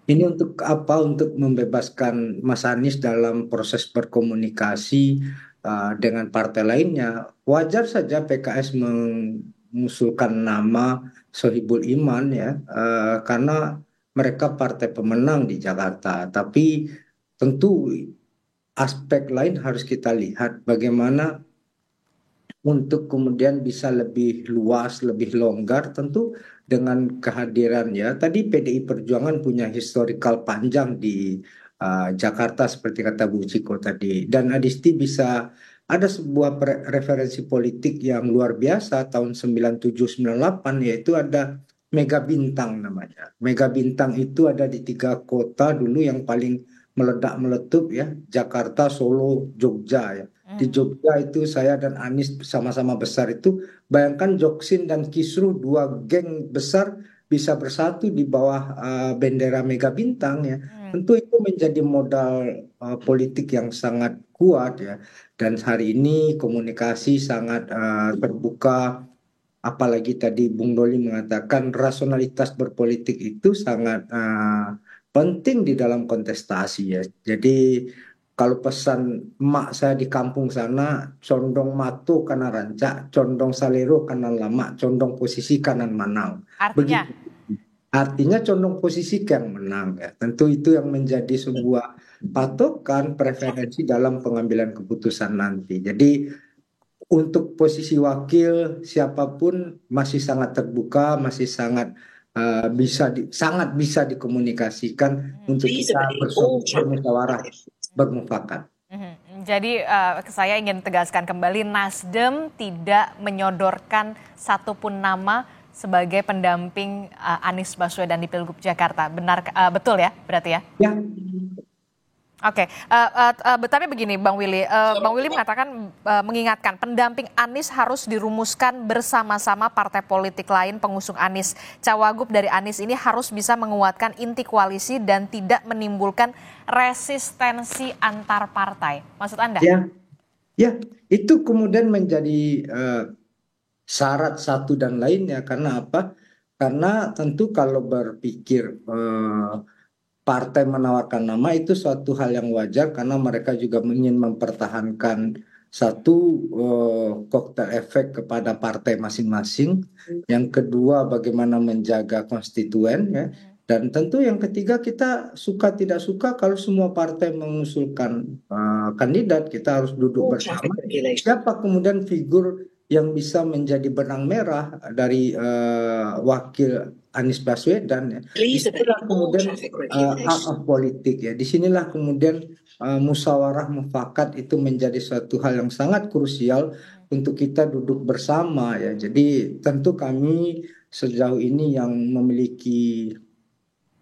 Ini untuk apa? Untuk membebaskan Mas Anies dalam proses berkomunikasi dengan partai lainnya. Wajar saja PKS mengusulkan nama Sohibul Iman ya, karena mereka partai pemenang di Jakarta. Tapi tentu aspek lain harus kita lihat bagaimana untuk kemudian bisa lebih luas, lebih longgar tentu dengan kehadiran ya. Tadi PDI Perjuangan punya historical panjang di Jakarta seperti kata Bu Ciko tadi. Dan Adisti bisa ada sebuah referensi politik yang luar biasa tahun 97-98 yaitu ada Mega Bintang namanya. Mega Bintang itu ada di 3 kota dulu yang paling meledak-meletup ya, Jakarta, Solo, Jogja ya. Di Jogja itu saya dan Anies sama-sama besar itu, bayangkan Joksin dan Kisru, 2 geng besar bisa bersatu di bawah bendera Mega Bintang ya. Tentu itu menjadi modal politik yang sangat kuat ya. Dan hari ini komunikasi sangat terbuka, apalagi tadi Bung Doli mengatakan rasionalitas berpolitik itu sangat penting di dalam kontestasi ya. Jadi kalau pesan emak saya di kampung sana, condong matu kanan rancak, condong salero kanan lama, condong posisi kanan manang. Artinya? Artinya condong posisi yang menang ya. Tentu itu yang menjadi sebuah patokan preferensi dalam pengambilan keputusan nanti. Jadi untuk posisi wakil siapapun masih sangat terbuka, masih sangat sangat bisa dikomunikasikan untuk kita bermusyawarah, bermufakat. Jadi saya ingin tegaskan kembali, Nasdem tidak menyodorkan satupun nama sebagai pendamping Anies Baswedan di Pilgub Jakarta. Benar, betul ya berarti ya? Ya. Oke, tapi begini Bang Willy, Bang Willy mengatakan mengingatkan pendamping Anies harus dirumuskan bersama-sama partai politik lain pengusung Anies. Cawagup dari Anies ini harus bisa menguatkan inti koalisi dan tidak menimbulkan resistensi antar partai. Maksud Anda? Ya, itu kemudian menjadi syarat satu dan lainnya karena apa? Karena tentu kalau berpikir partai menawarkan nama itu suatu hal yang wajar karena mereka juga ingin mempertahankan satu koktel efek kepada partai masing-masing. Yang kedua bagaimana menjaga konstituen ya. Dan tentu yang ketiga kita suka tidak suka kalau semua partai mengusulkan kandidat kita harus duduk bersama. Siapa kemudian figur yang bisa menjadi benang merah dari wakil Anies Baswedan ya. Disinilah kemudian art of politik ya. Disinilah kemudian musyawarah mufakat itu menjadi suatu hal yang sangat krusial untuk kita duduk bersama ya. Jadi tentu kami sejauh ini yang memiliki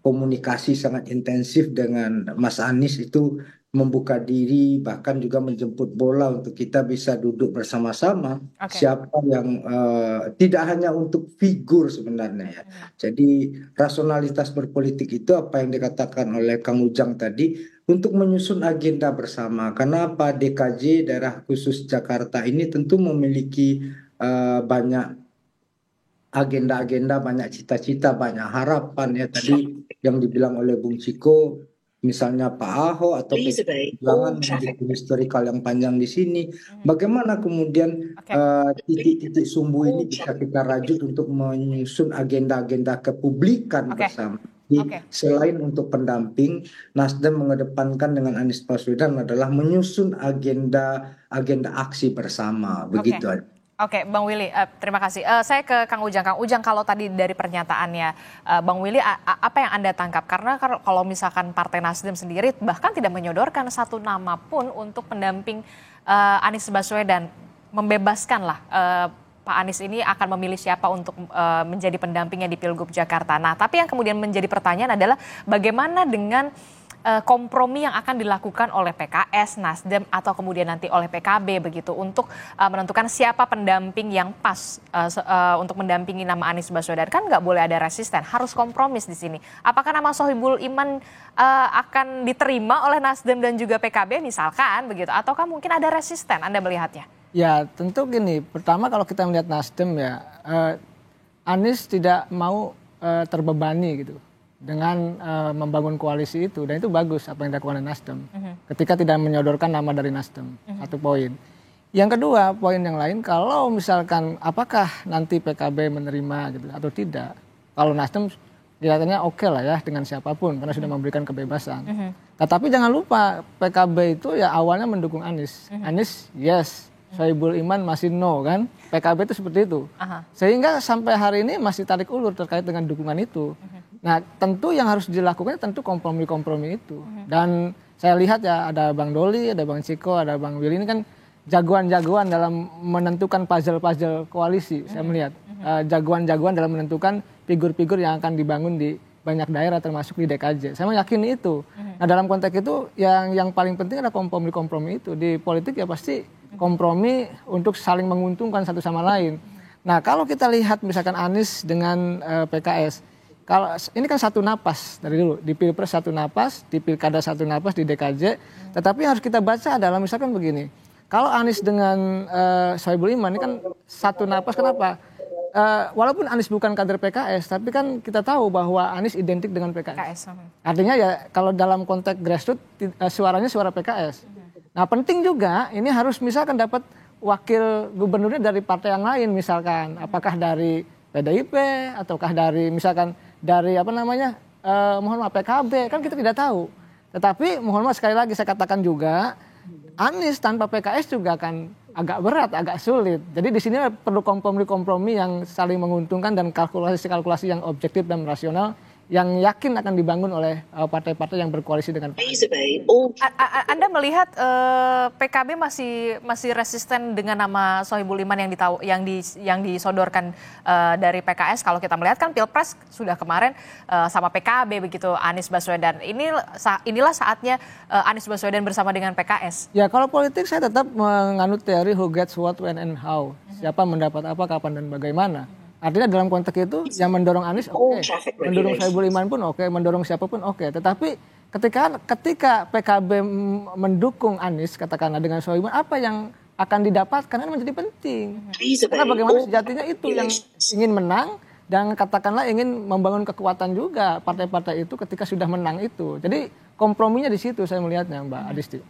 komunikasi sangat intensif dengan Mas Anies itu membuka diri bahkan juga menjemput bola untuk kita bisa duduk bersama-sama. Siapa yang tidak hanya untuk figur sebenarnya ya. Jadi rasionalitas berpolitik itu apa yang dikatakan oleh Kang Ujang tadi untuk menyusun agenda bersama. Karena apa, DKJ daerah khusus Jakarta ini tentu memiliki banyak agenda-agenda, banyak cita-cita, banyak harapan ya tadi yang dibilang oleh Bung Ciko, misalnya Pak Ahok atau perjuangan memiliki historikal yang panjang di sini. Bagaimana kemudian titik-titik sumbu ini bisa kita rajut untuk menyusun agenda-agenda kepublikan bersama. Selain untuk pendamping, Nasdem mengedepankan dengan Anies Baswedan adalah menyusun agenda aksi bersama, begitu aja. Oke, Bang Willy, terima kasih. Saya ke Kang Ujang. Kang Ujang, kalau tadi dari pernyataannya Bang Willy, apa yang Anda tangkap? Karena kalau misalkan Partai Nasdem sendiri bahkan tidak menyodorkan satu nama pun untuk pendamping Anies Baswedan, membebaskanlah Pak Anies ini akan memilih siapa untuk menjadi pendampingnya di Pilgub Jakarta. Nah, tapi yang kemudian menjadi pertanyaan adalah bagaimana dengan kompromi yang akan dilakukan oleh PKS, Nasdem, atau kemudian nanti oleh PKB begitu untuk menentukan siapa pendamping yang pas untuk mendampingi nama Anies Baswedan. Kan nggak boleh ada resisten, harus kompromis di sini. Apakah nama Sohibul Iman akan diterima oleh Nasdem dan juga PKB misalkan begitu, ataukah mungkin ada resisten? Anda melihatnya? Ya tentu gini, pertama kalau kita melihat Nasdem ya, Anies tidak mau terbebani gitu dengan membangun koalisi itu, dan itu bagus apa yang dilakukan oleh Nasdem ketika tidak menyodorkan nama dari Nasdem. Satu poin. Yang kedua, poin yang lain, kalau misalkan apakah nanti PKB menerima gitu atau tidak, kalau Nasdem kelihatannya oke lah ya dengan siapapun karena sudah memberikan kebebasan. Tetapi jangan lupa PKB itu ya awalnya mendukung Anies. Anies yes, Sohibul Iman masih no kan, PKB itu seperti itu. Sehingga sampai hari ini masih tarik ulur terkait dengan dukungan itu. Nah tentu yang harus dilakukan tentu kompromi-kompromi itu. Dan saya lihat ya ada Bang Doli, ada Bang Ciko, ada Bang Willy, ini kan jagoan-jagoan dalam menentukan puzzle-puzzle koalisi. Saya melihat jagoan-jagoan dalam menentukan figur-figur yang akan dibangun di banyak daerah termasuk di DKJ. Saya meyakini itu. Nah dalam konteks itu yang paling penting adalah kompromi-kompromi itu. Di politik ya pasti kompromi untuk saling menguntungkan satu sama lain. Nah kalau kita lihat misalkan Anies dengan PKS, kalau ini kan satu napas dari dulu, di Pilpres satu napas, di Pilkada satu napas, di DKJ. Tetapi yang harus kita baca adalah misalkan begini, kalau Anies dengan Sohibul Iman ini kan satu napas, kenapa? Walaupun Anies bukan kader PKS, tapi kan kita tahu bahwa Anies identik dengan PKS. Artinya ya kalau dalam konteks grassroots suaranya suara PKS. Nah penting juga ini harus misalkan dapat wakil gubernurnya dari partai yang lain misalkan, apakah dari PDIP ataukah dari misalkan dari mohon maaf PKB, kan kita tidak tahu. Tetapi mohon maaf sekali lagi saya katakan juga, Anies tanpa PKS juga akan agak berat, agak sulit. Jadi di sini perlu kompromi-kompromi yang saling menguntungkan dan kalkulasi-kalkulasi yang objektif dan rasional yang yakin akan dibangun oleh partai-partai yang berkoalisi dengan Anda melihat PKB masih resisten dengan nama Sohibul Iman yang disodorkan dari PKS. Kalau kita melihat kan Pilpres sudah kemarin sama PKB begitu, Anies Baswedan. Inilah saatnya Anies Baswedan bersama dengan PKS. Ya kalau politik saya tetap menganut teori who gets what, when and how. Siapa mendapat apa, kapan dan bagaimana. Artinya dalam konteks itu yang mendorong Anies oke, mendorong Sohibul Iman pun oke, mendorong siapapun oke. Tetapi ketika PKB mendukung Anies katakanlah dengan Sohibul Iman, apa yang akan didapatkan kan menjadi penting. Karena bagaimana sejatinya itu yang ingin menang dan katakanlah ingin membangun kekuatan juga partai-partai itu ketika sudah menang itu. Jadi komprominya di situ saya melihatnya, Mbak Adisti.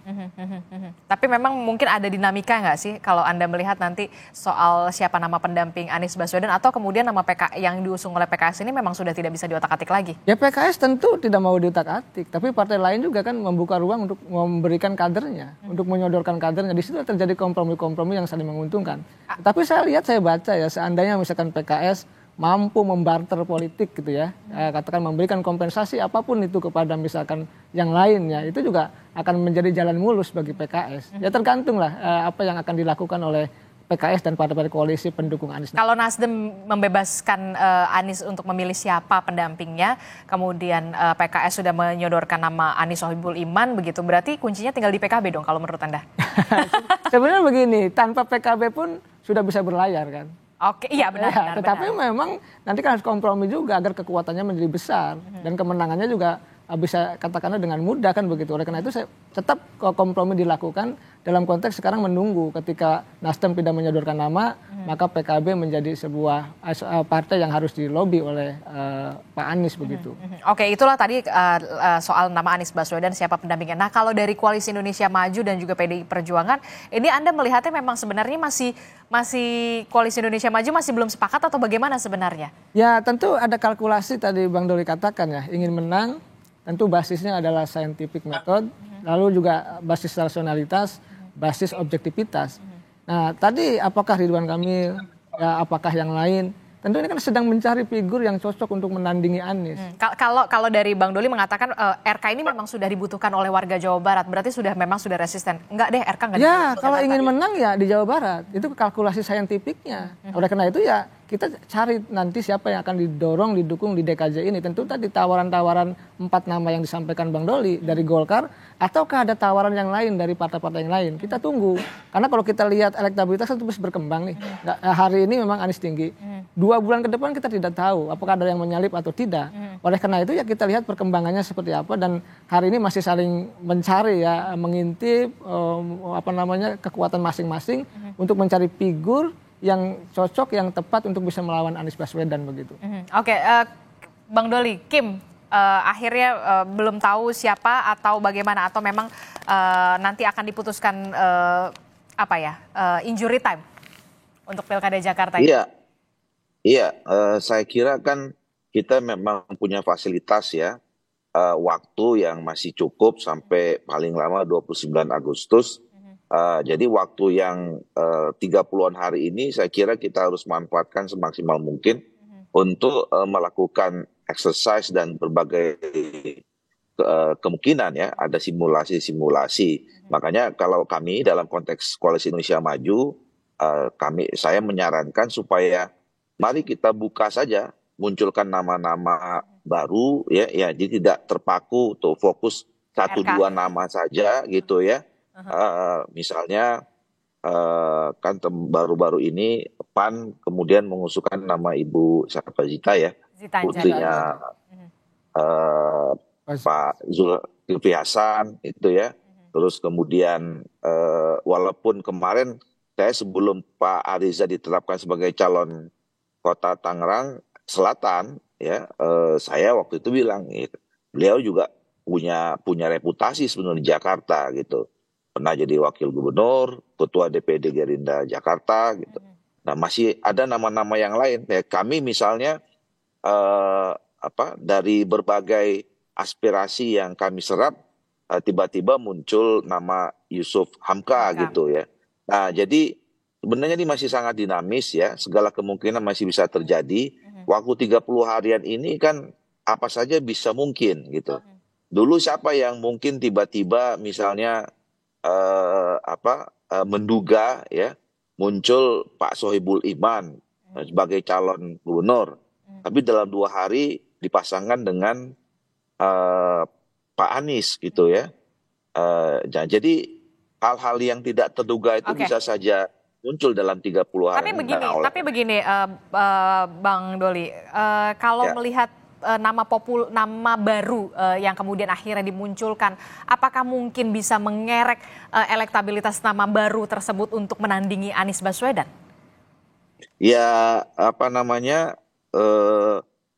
Tapi memang mungkin ada dinamika nggak sih kalau Anda melihat nanti soal siapa nama pendamping Anies Baswedan atau kemudian nama yang diusung oleh PKS ini memang sudah tidak bisa diotak-atik lagi? Ya PKS tentu tidak mau diotak-atik, tapi partai lain juga kan membuka ruang untuk memberikan kadernya, untuk menyodorkan kadernya. Di situ terjadi kompromi-kompromi yang saling menguntungkan. Tapi saya lihat, saya baca ya, seandainya misalkan PKS mampu membarter politik gitu ya, katakan memberikan kompensasi apapun itu kepada misalkan yang lainnya, itu juga akan menjadi jalan mulus bagi PKS. Ya tergantung lah apa yang akan dilakukan oleh PKS dan partai-partai koalisi pendukung Anies. Kalau Nasdem membebaskan Anies untuk memilih siapa pendampingnya, kemudian PKS sudah menyodorkan nama Anies Sohibul Iman, begitu berarti kuncinya tinggal di PKB dong kalau menurut Anda? Sebenarnya begini, tanpa PKB pun sudah bisa berlayar kan. Oke, iya benar. Tetapi memang nanti kan harus kompromi juga agar kekuatannya menjadi besar dan kemenangannya juga bisa katakanlah dengan mudah kan begitu. Oleh karena itu saya tetap kompromi dilakukan dalam konteks sekarang menunggu ketika Nasdem tidak menyodorkan nama, maka PKB menjadi sebuah partai yang harus dilobi oleh Pak Anies begitu. Oke, itulah tadi soal nama Anies Baswedan siapa pendampingnya. Nah, kalau dari Koalisi Indonesia Maju dan juga PDI Perjuangan, ini Anda melihatnya memang sebenarnya masih Koalisi Indonesia Maju masih belum sepakat atau bagaimana sebenarnya? Ya, tentu ada kalkulasi tadi Bang Doli katakan ya, ingin menang. Tentu basisnya adalah scientific method, lalu juga basis rasionalitas, basis objektivitas. Nah tadi apakah Ridwan Kamil, ya, apakah yang lain, tentu ini kan sedang mencari figur yang cocok untuk menandingi Anies. Kalau dari Bang Doli mengatakan RK ini memang sudah dibutuhkan oleh warga Jawa Barat, berarti memang sudah resisten. Enggak deh, RK enggak ya, dibutuhkan. Kalau ingin menang ya di Jawa Barat, itu kalkulasi saintifiknya. Oleh karena itu ya kita cari nanti siapa yang akan didukung di DKJ ini. Tentu tadi tawaran-tawaran 4 nama yang disampaikan Bang Doli dari Golkar, ataukah ada tawaran yang lain dari partai-partai yang lain. Kita tunggu. Karena kalau kita lihat elektabilitas itu terus berkembang nih. Hari ini memang Anies tinggi. 2 bulan ke depan kita tidak tahu apakah ada yang menyalip atau tidak. Oleh karena itu ya kita lihat perkembangannya seperti apa, dan hari ini masih saling mencari ya, mengintip kekuatan masing-masing untuk mencari figur yang cocok, yang tepat untuk bisa melawan Anies Baswedan begitu. Oke, Bang Doli, Kim akhirnya belum tahu siapa atau bagaimana, atau memang nanti akan diputuskan injury time untuk Pilkada Jakarta ini? Iya, saya kira kan kita memang punya fasilitas ya, waktu yang masih cukup sampai paling lama 29 Agustus. Jadi waktu yang 30-an hari ini saya kira kita harus manfaatkan semaksimal mungkin untuk melakukan exercise dan berbagai kemungkinan ya, ada simulasi-simulasi. Makanya kalau kami dalam konteks Koalisi Indonesia Maju, saya menyarankan supaya mari kita buka saja, munculkan nama-nama baru ya, jadi tidak terpaku untuk fokus 1-2 nama saja gitu ya. Misalnya kan baru-baru ini PAN kemudian mengusulkan nama Ibu Zita ya, putrinya Pak Zulkifli Hasan itu ya. Terus kemudian walaupun kemarin saya sebelum Pak Ariza ditetapkan sebagai calon Kota Tangerang Selatan ya, saya waktu itu bilang beliau juga punya reputasi sebenarnya di Jakarta gitu. Pernah jadi wakil gubernur, ketua DPD Gerindra Jakarta gitu. Nah masih ada nama-nama yang lain. Ya, kami misalnya dari berbagai aspirasi yang kami serap, tiba-tiba muncul nama Yusuf Hamka gitu ya. Nah jadi sebenarnya ini masih sangat dinamis ya, segala kemungkinan masih bisa terjadi. Waktu 30 harian ini kan apa saja bisa mungkin gitu. Dulu siapa yang mungkin tiba-tiba misalnya menduga ya muncul Pak Sohibul Iman sebagai calon gubernur, tapi dalam 2 hari dipasangkan dengan Pak Anies gitu ya. Jadi hal-hal yang tidak terduga itu bisa saja muncul dalam 30 hari. Tapi begini Bang Doli, kalau melihat nama baru yang kemudian akhirnya dimunculkan, apakah mungkin bisa mengerek elektabilitas nama baru tersebut untuk menandingi Anies Baswedan? Ya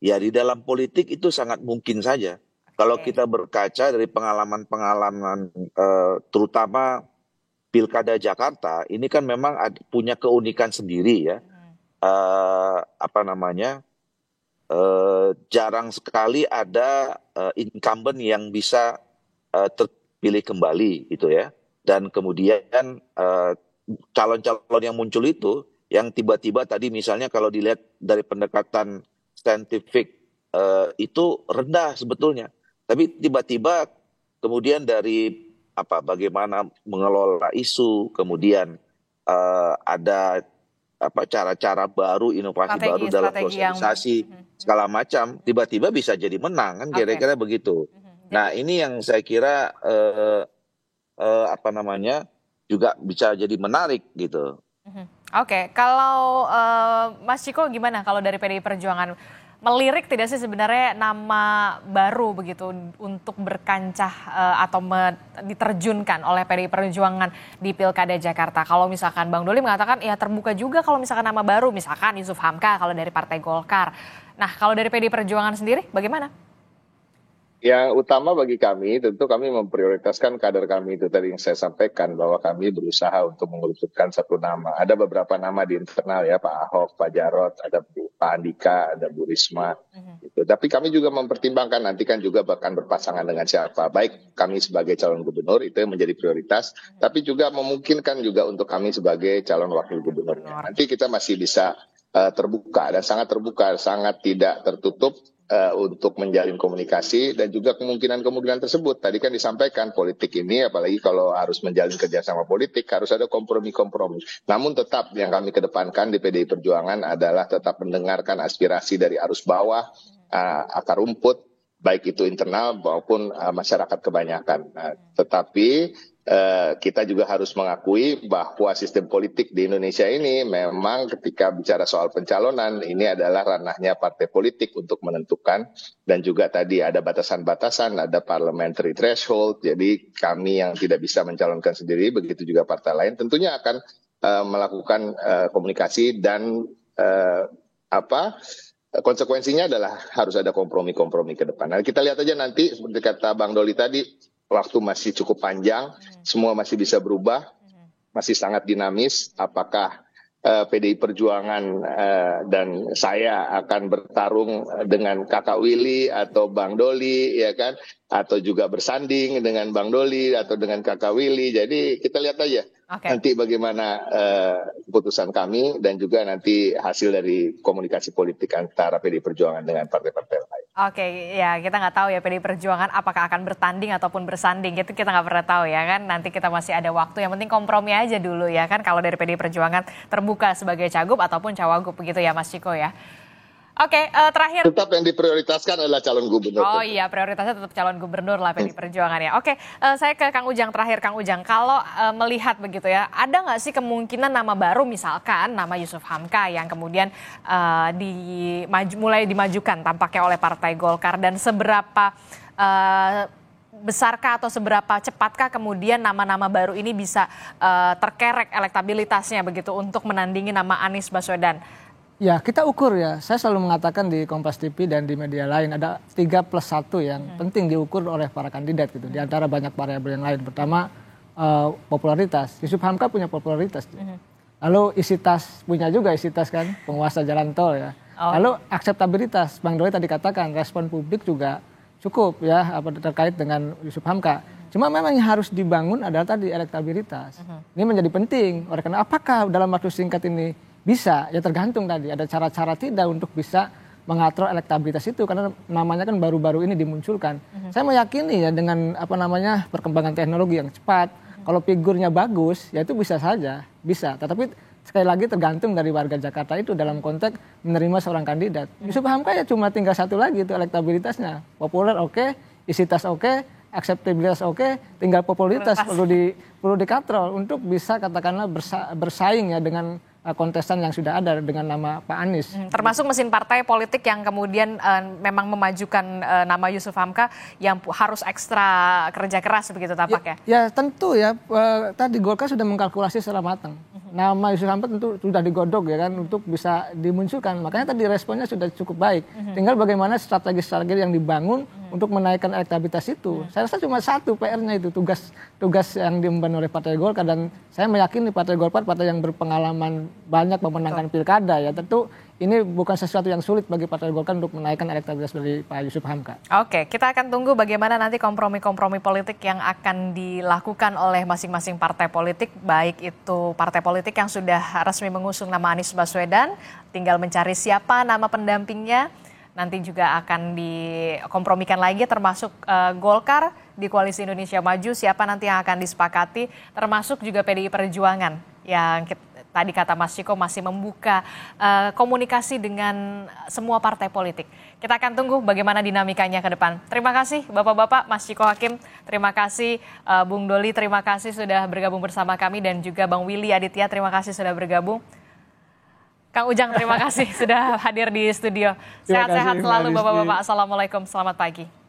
ya di dalam politik itu sangat mungkin saja. Kalau kita berkaca dari pengalaman-pengalaman terutama Pilkada Jakarta, ini kan memang punya keunikan sendiri ya. Jarang sekali ada incumbent yang bisa terpilih kembali gitu ya. Dan kemudian calon-calon yang muncul itu yang tiba-tiba tadi misalnya kalau dilihat dari pendekatan saintifik itu rendah sebetulnya. Tapi tiba-tiba kemudian dari bagaimana mengelola isu, kemudian ada cara-cara baru, inovasi baru dalam sosialisasi segala macam, tiba-tiba bisa jadi menang kan kira-kira begitu. Nah ini yang saya kira juga bisa jadi menarik gitu. Oke, kalau Mas Ciko gimana kalau dari PDI Perjuangan? Melirik tidak sih sebenarnya nama baru begitu untuk berkancah atau diterjunkan oleh PDI Perjuangan di Pilkada Jakarta? Kalau misalkan Bang Doli mengatakan ya terbuka juga kalau misalkan nama baru, misalkan Yusuf Hamka kalau dari Partai Golkar. Nah kalau dari PDI Perjuangan sendiri bagaimana? Yang utama bagi kami, tentu kami memprioritaskan kader kami itu tadi yang saya sampaikan bahwa kami berusaha untuk mengerucutkan satu nama. Ada beberapa nama di internal ya, Pak Ahok, Pak Jarod, ada Pak Andika, ada Bu Risma. Gitu. Tapi kami juga mempertimbangkan nanti kan juga bahkan berpasangan dengan siapa. Baik kami sebagai calon gubernur itu yang menjadi prioritas, tapi juga memungkinkan juga untuk kami sebagai calon wakil gubernurnya. Nanti kita masih bisa terbuka dan sangat terbuka, sangat tidak tertutup untuk menjalin komunikasi dan juga kemungkinan-kemungkinan tersebut. Tadi kan disampaikan politik ini apalagi kalau harus menjalin kerjasama politik harus ada kompromi-kompromi. Namun tetap yang kami kedepankan di PDI Perjuangan adalah tetap mendengarkan aspirasi dari arus bawah, akar rumput, baik itu internal maupun masyarakat kebanyakan. Tetapi kita juga harus mengakui bahwa sistem politik di Indonesia ini memang ketika bicara soal pencalonan ini adalah ranahnya partai politik untuk menentukan dan juga tadi ada batasan-batasan, ada parliamentary threshold. Jadi kami yang tidak bisa mencalonkan sendiri, begitu juga partai lain tentunya akan melakukan komunikasi dan konsekuensinya adalah harus ada kompromi-kompromi ke depan. Nah, kita lihat aja nanti seperti kata Bang Doli tadi, waktu masih cukup panjang, semua masih bisa berubah, masih sangat dinamis. Apakah PDI Perjuangan dan saya akan bertarung dengan Kakak Willy atau Bang Doli, ya kan? Atau juga bersanding dengan Bang Doli atau dengan Kakak Willy. Jadi kita lihat aja nanti bagaimana keputusan kami dan juga nanti hasil dari komunikasi politik antara PDI Perjuangan dengan partai-partai lain. Oke, ya kita nggak tahu ya PDI Perjuangan apakah akan bertanding ataupun bersanding, itu kita nggak pernah tahu ya kan. Nanti kita masih ada waktu, yang penting kompromi aja dulu ya kan. Kalau dari PDI Perjuangan terbuka sebagai cagup ataupun cawagup begitu ya Mas Ciko ya. Oke, terakhir. Tetap yang diprioritaskan adalah calon gubernur. Oh iya, prioritasnya tetap calon gubernur lah PDI Perjuangan ya. Oke, saya ke Kang Ujang terakhir. Kang Ujang, kalau melihat begitu ya, ada nggak sih kemungkinan nama baru misalkan nama Yusuf Hamka yang kemudian mulai dimajukan tampaknya oleh Partai Golkar, dan seberapa besarkah atau seberapa cepatkah kemudian nama-nama baru ini bisa terkerek elektabilitasnya begitu untuk menandingi nama Anies Baswedan? Ya, kita ukur ya. Saya selalu mengatakan di Kompas TV dan di media lain ada 3+1 yang penting diukur oleh para kandidat gitu. Di antara banyak variabel yang lain. Pertama, popularitas. Yusuf Hamka punya popularitas. Lalu isi tas, punya juga isi tas kan, penguasa jalan tol ya. Lalu akseptabilitas. Bang Doli tadi katakan respon publik juga cukup ya terkait dengan Yusuf Hamka. Cuma memang yang harus dibangun adalah tadi elektabilitas. Ini menjadi penting. Oleh karena apakah dalam waktu singkat ini bisa, ya tergantung tadi. Ada cara-cara tidak untuk bisa mengatur elektabilitas itu. Karena namanya kan baru-baru ini dimunculkan. Saya meyakini ya dengan perkembangan teknologi yang cepat. Kalau figurnya bagus, ya itu bisa saja. Bisa. Tetapi sekali lagi tergantung dari warga Jakarta itu dalam konteks menerima seorang kandidat. Yusuf Hamka ya cuma tinggal satu lagi itu elektabilitasnya. Populer oke, isi tas oke, akseptabilitas oke, tinggal popularitas perlu dikatrol untuk bisa katakanlah bersaing ya dengan kontestan yang sudah ada dengan nama Pak Anies. Termasuk mesin partai politik yang kemudian memang memajukan nama Yusuf Hamka yang harus ekstra kerja keras begitu tampaknya. Ya tentu ya, tadi Golkar sudah mengkalkulasi secara matang. nama Yusuf Hamka tentu sudah digodok ya kan untuk bisa dimunculkan. Makanya tadi responnya sudah cukup baik. Tinggal bagaimana strategi-strategi yang dibangun untuk menaikkan elektabilitas itu. Saya rasa cuma satu PR-nya itu, tugas yang diemban oleh Partai Golkar, dan saya meyakini Partai Golkar partai yang berpengalaman banyak memenangkan pilkada ya. Tentu ini bukan sesuatu yang sulit bagi Partai Golkar untuk menaikkan elektabilitas dari Pak Yusuf Hamka. Oke, kita akan tunggu bagaimana nanti kompromi-kompromi politik yang akan dilakukan oleh masing-masing partai politik, baik itu partai politik yang sudah resmi mengusung nama Anies Baswedan, tinggal mencari siapa nama pendampingnya, nanti juga akan dikompromikan lagi termasuk Golkar di Koalisi Indonesia Maju, siapa nanti yang akan disepakati, termasuk juga PDI Perjuangan yang tadi kata Mas Ciko masih membuka komunikasi dengan semua partai politik. Kita akan tunggu bagaimana dinamikanya ke depan. Terima kasih Bapak-Bapak, Mas Ciko Hakim, terima kasih Bung Doli, terima kasih sudah bergabung bersama kami, dan juga Bang Willy Aditya, terima kasih sudah bergabung. Kang Ujang, terima kasih sudah hadir di studio. Sehat-sehat selalu Bapak-Bapak. Assalamualaikum, selamat pagi.